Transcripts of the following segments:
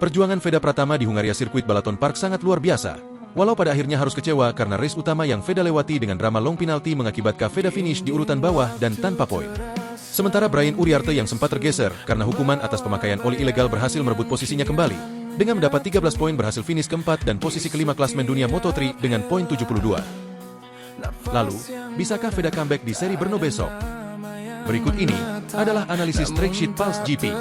Perjuangan Veda Pratama di Hungaria Sirkuit Balaton Park sangat luar biasa. Walau pada akhirnya harus kecewa karena race utama yang Veda lewati dengan drama long penalti mengakibatkan Veda finish di urutan bawah dan tanpa poin. Sementara Brian Uriarte yang sempat tergeser karena hukuman atas pemakaian oli ilegal berhasil merebut posisinya kembali. Dengan mendapat 13 poin berhasil finish keempat dan posisi kelima klasmen dunia Moto3 dengan poin 72. Lalu, bisakah Veda comeback di seri Brno besok? Berikut ini adalah analisis track sheet Pulse GP.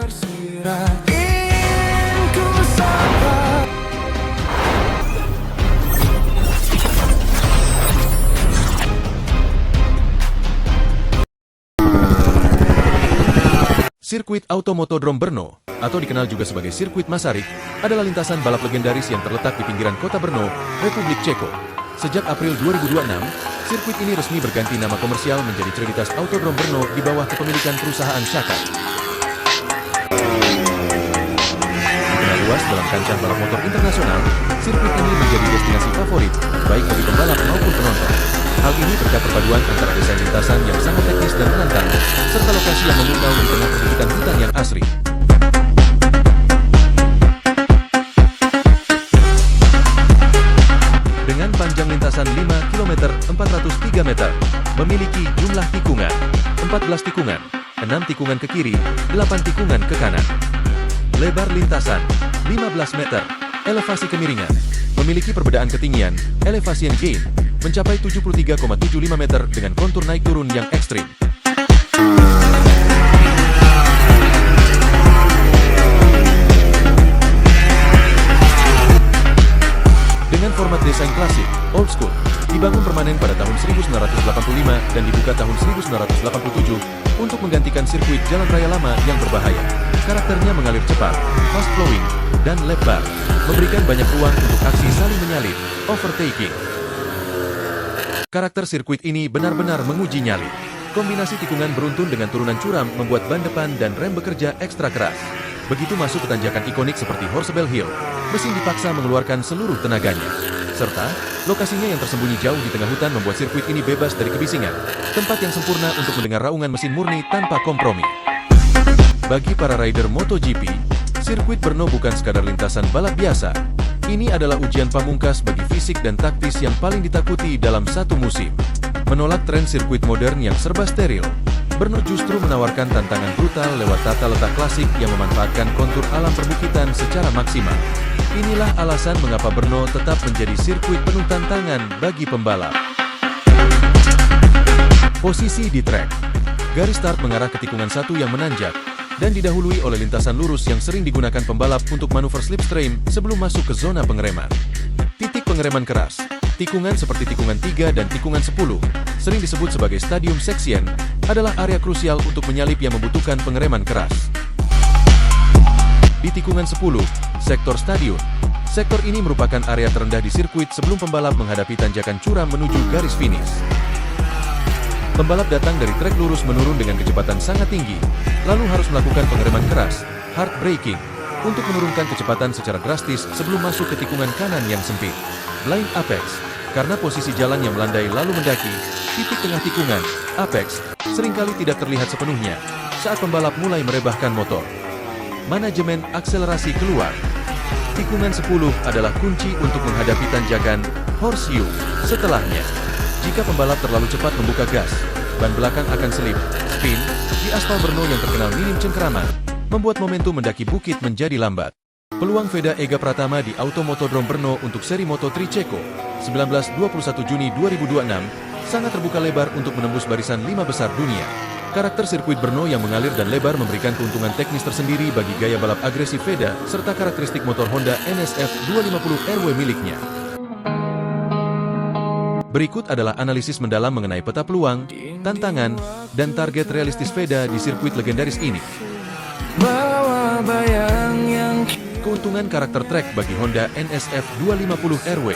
Sirkuit Automotodrom Brno, atau dikenal juga sebagai Sirkuit Masaryk, adalah lintasan balap legendaris yang terletak di pinggiran kota Brno, Republik Ceko. Sejak April 2026, sirkuit ini resmi berganti nama komersial menjadi Trinitas Autodrom Brno di bawah kepemilikan perusahaan Shaka. Dikenal luas dalam kancah balap motor internasional, sirkuit ini menjadi destinasi favorit, baik bagi pembalap maupun penonton. Hal ini berkat perpaduan antara desain lintasan yang sangat teknis dan menantang, serta lokasi yang memukau di tengah perbukitan hutan yang asri. Dengan panjang lintasan 5 km 403 meter, memiliki jumlah tikungan, 14 tikungan, 6 tikungan ke kiri, 8 tikungan ke kanan. Lebar lintasan, 15 meter, elevasi kemiringan, memiliki perbedaan ketinggian, elevation gain, mencapai 73,75 meter dengan kontur naik turun yang ekstrim. Dengan format desain klasik, old school, dibangun permanen pada tahun 1985 dan dibuka tahun 1987 untuk menggantikan sirkuit jalan raya lama yang berbahaya. Karakternya mengalir cepat, fast flowing, dan lebar, memberikan banyak ruang untuk aksi saling menyalip, overtaking. Karakter sirkuit ini benar-benar menguji nyali. Kombinasi tikungan beruntun dengan turunan curam membuat ban depan dan rem bekerja ekstra keras. Begitu masuk ke tanjakan ikonik seperti Horsebell Hill, mesin dipaksa mengeluarkan seluruh tenaganya. Serta, lokasinya yang tersembunyi jauh di tengah hutan membuat sirkuit ini bebas dari kebisingan, tempat yang sempurna untuk mendengar raungan mesin murni tanpa kompromi. Bagi para rider MotoGP, sirkuit Brno bukan sekadar lintasan balap biasa. Ini adalah ujian pamungkas bagi fisik dan taktis yang paling ditakuti dalam satu musim. Menolak tren sirkuit modern yang serba steril, Brno justru menawarkan tantangan brutal lewat tata letak klasik yang memanfaatkan kontur alam perbukitan secara maksimal. Inilah alasan mengapa Brno tetap menjadi sirkuit penuh tantangan bagi pembalap. Posisi di trek. Garis start mengarah ke tikungan 1 yang menanjak, dan didahului oleh lintasan lurus yang sering digunakan pembalap untuk manuver slipstream sebelum masuk ke zona pengereman. Titik pengereman keras. Tikungan seperti tikungan 3 dan tikungan 10, sering disebut sebagai stadium section, adalah area krusial untuk menyalip yang membutuhkan pengereman keras. Di tikungan 10, sektor stadion. Sektor ini merupakan area terendah di sirkuit sebelum pembalap menghadapi tanjakan curam menuju garis finish. Pembalap datang dari trek lurus menurun dengan kecepatan sangat tinggi, lalu harus melakukan pengereman keras, hard braking, untuk menurunkan kecepatan secara drastis sebelum masuk ke tikungan kanan yang sempit. Blind apex, karena posisi jalan yang melandai lalu mendaki, titik tengah tikungan, apex, seringkali tidak terlihat sepenuhnya saat pembalap mulai merebahkan motor. Manajemen akselerasi keluar. Tikungan 10 adalah kunci untuk menghadapi tanjakan horseshoe. Setelahnya, jika pembalap terlalu cepat membuka gas, ban belakang akan selip, spin, di aspal Brno yang terkenal minim cengkeraman, membuat momentum mendaki bukit menjadi lambat. Peluang Veda Ega Pratama di Automotodrom Brno untuk seri Moto3 Ceko, 19-21 Juni 2026, sangat terbuka lebar untuk menembus barisan 5 besar dunia. Karakter sirkuit Brno yang mengalir dan lebar memberikan keuntungan teknis tersendiri bagi gaya balap agresif Veda, serta karakteristik motor Honda NSF 250 RW miliknya. Berikut adalah analisis mendalam mengenai peta peluang, tantangan, dan target realistis Veda di sirkuit legendaris ini. Keuntungan karakter trek bagi Honda NSF 250 RW.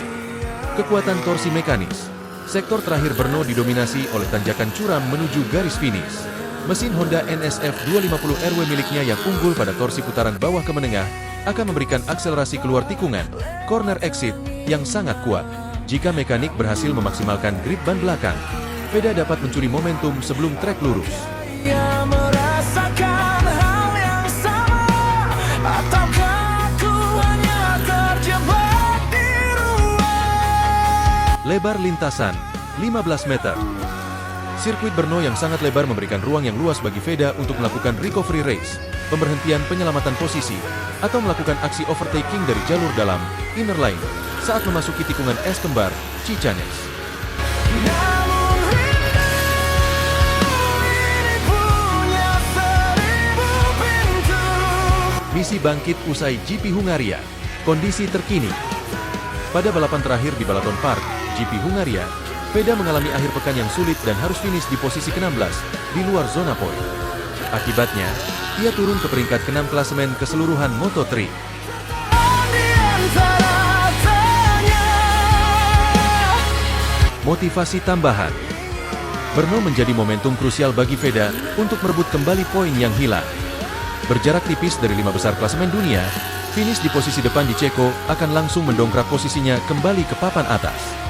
Kekuatan torsi mekanis. Sektor terakhir Brno didominasi oleh tanjakan curam menuju garis finish. Mesin Honda NSF 250 RW miliknya yang unggul pada torsi putaran bawah ke menengah akan memberikan akselerasi keluar tikungan, corner exit, yang sangat kuat. Jika mekanik berhasil memaksimalkan grip ban belakang, Veda dapat mencuri momentum sebelum trek lurus. Lebar lintasan, 15 meter. Sirkuit Brno yang sangat lebar memberikan ruang yang luas bagi Veda untuk melakukan recovery race, pemberhentian penyelamatan posisi, atau melakukan aksi overtaking dari jalur dalam, inner line, saat memasuki tikungan es kembar, Cicanes. Misi bangkit usai GP Hungaria. Kondisi terkini. Pada balapan terakhir di Balaton Park, GP Hungaria, Veda mengalami akhir pekan yang sulit dan harus finish di posisi ke-16, di luar zona poin. Akibatnya, ia turun ke peringkat ke-6 klasemen keseluruhan Moto3. Motivasi tambahan. Brno menjadi momentum krusial bagi Veda untuk merebut kembali poin yang hilang. Berjarak tipis dari 5 besar klasemen dunia, finish di posisi depan di Ceko akan langsung mendongkrak posisinya kembali ke papan atas.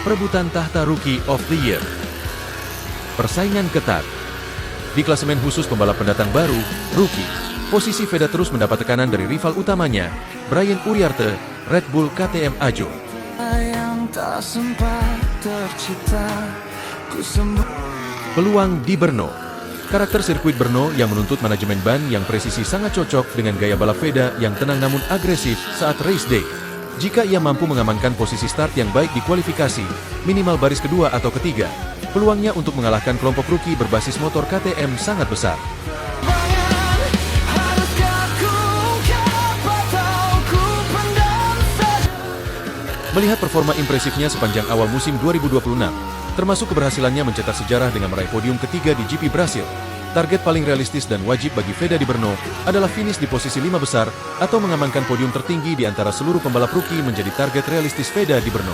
Perebutan tahta Rookie of the Year. Persaingan ketat. Di klasemen khusus pembalap pendatang baru, Rookie, posisi Veda terus mendapat tekanan dari rival utamanya, Brian Uriarte, Red Bull KTM Ajo. Peluang di Brno. Karakter sirkuit Brno yang menuntut manajemen ban yang presisi sangat cocok dengan gaya balap Veda yang tenang namun agresif saat race day. Jika ia mampu mengamankan posisi start yang baik di kualifikasi, minimal baris kedua atau ketiga, peluangnya untuk mengalahkan kelompok rookie berbasis motor KTM sangat besar. Melihat performa impresifnya sepanjang awal musim 2026, termasuk keberhasilannya mencetak sejarah dengan meraih podium ketiga di GP Brasil, target paling realistis dan wajib bagi Veda di Brno adalah finish di posisi 5 besar atau mengamankan podium tertinggi di antara seluruh pembalap rookie menjadi target realistis Veda di Brno.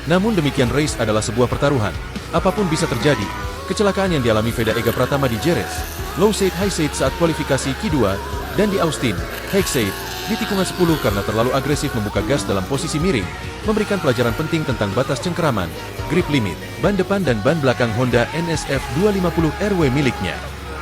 Namun demikian race adalah sebuah pertaruhan. Apapun bisa terjadi. Kecelakaan yang dialami Veda Ega Pratama di Jerez, low side high side saat kualifikasi Q2, dan di Austin, high side, di tikungan 10 karena terlalu agresif membuka gas dalam posisi miring, memberikan pelajaran penting tentang batas cengkeraman, grip limit, ban depan dan ban belakang Honda NSF 250 RW miliknya.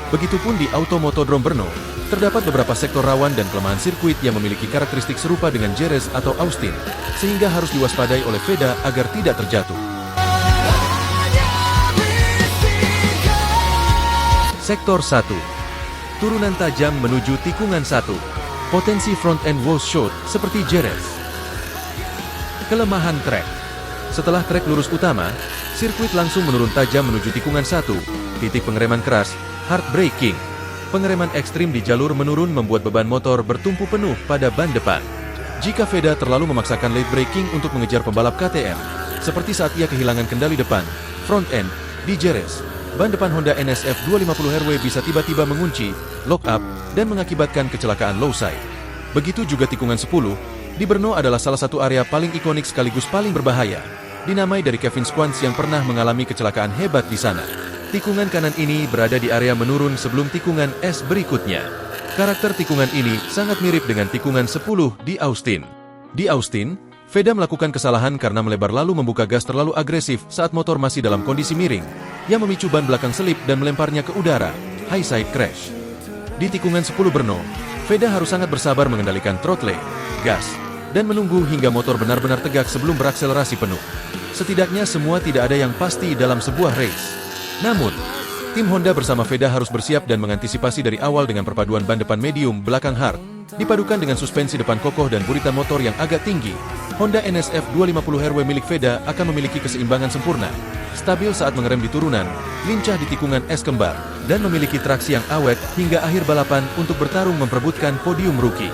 Begitupun di Automotodrome Brno, terdapat beberapa sektor rawan dan kelemahan sirkuit yang memiliki karakteristik serupa dengan Jerez atau Austin, sehingga harus diwaspadai oleh Veda agar tidak terjatuh. Sektor 1. Turunan tajam menuju tikungan 1. Potensi front end wash shot seperti Jerez. Kelemahan trek. Setelah trek lurus utama, sirkuit langsung menurun tajam menuju tikungan 1. Titik pengereman keras, hard braking. Pengereman ekstrim di jalur menurun membuat beban motor bertumpu penuh pada ban depan. Jika Veda terlalu memaksakan late braking untuk mengejar pembalap KTM, seperti saat ia kehilangan kendali depan, front end, di Jerez, ban depan Honda NSF 250 RW bisa tiba-tiba mengunci, lock up, dan mengakibatkan kecelakaan low side. Begitu juga tikungan 10, di Brno adalah salah satu area paling ikonik sekaligus paling berbahaya, dinamai dari Kevin Schwantz yang pernah mengalami kecelakaan hebat di sana. Tikungan kanan ini berada di area menurun sebelum tikungan es berikutnya. Karakter tikungan ini sangat mirip dengan tikungan 10 di Austin. Di Austin, Veda melakukan kesalahan karena melebar lalu membuka gas terlalu agresif saat motor masih dalam kondisi miring, yang memicu ban belakang selip dan melemparnya ke udara, high side crash. Di tikungan 10 Brno, Veda harus sangat bersabar mengendalikan throttle, gas, dan menunggu hingga motor benar-benar tegak sebelum berakselerasi penuh. Setidaknya semua tidak ada yang pasti dalam sebuah race. Namun, tim Honda bersama Veda harus bersiap dan mengantisipasi dari awal dengan perpaduan ban depan medium belakang hard, dipadukan dengan suspensi depan kokoh dan buritan motor yang agak tinggi. Honda NSF 250 RW milik Veda akan memiliki keseimbangan sempurna, stabil saat mengerem di turunan, lincah di tikungan es kembar, dan memiliki traksi yang awet hingga akhir balapan untuk bertarung memperebutkan podium rookie.